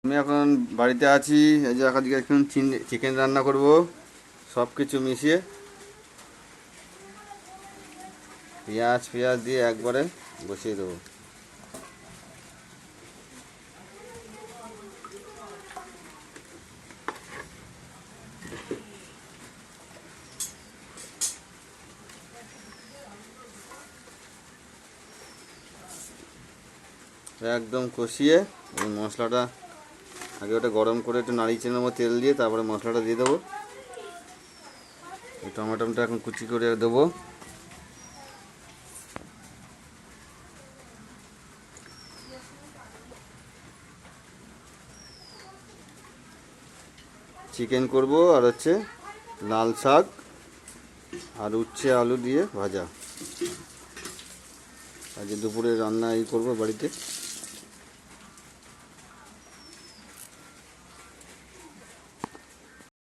আমি এখন বাড়িতে আছি। এই যে আজকে এখন চিকেন রান্না করব, সব কিছু মিশিয়ে পেঁয়াজ দিয়ে একবারে বসিয়ে দেবো। একদম কষিয়ে এই মশলাটা আগে ওটা গরম করে একটু নাড়িয়ে নেবো তেল দিয়ে, তারপরে মশলাটা দিয়ে দেবো। এই টমেটোটা এখন কুচি করে দেবো। চিকেন করব আর হচ্ছে লাল শাক আর উচ্ছে আলু দিয়ে ভাজা। আজ দুপুরে রান্না এই করবো বাড়িতে।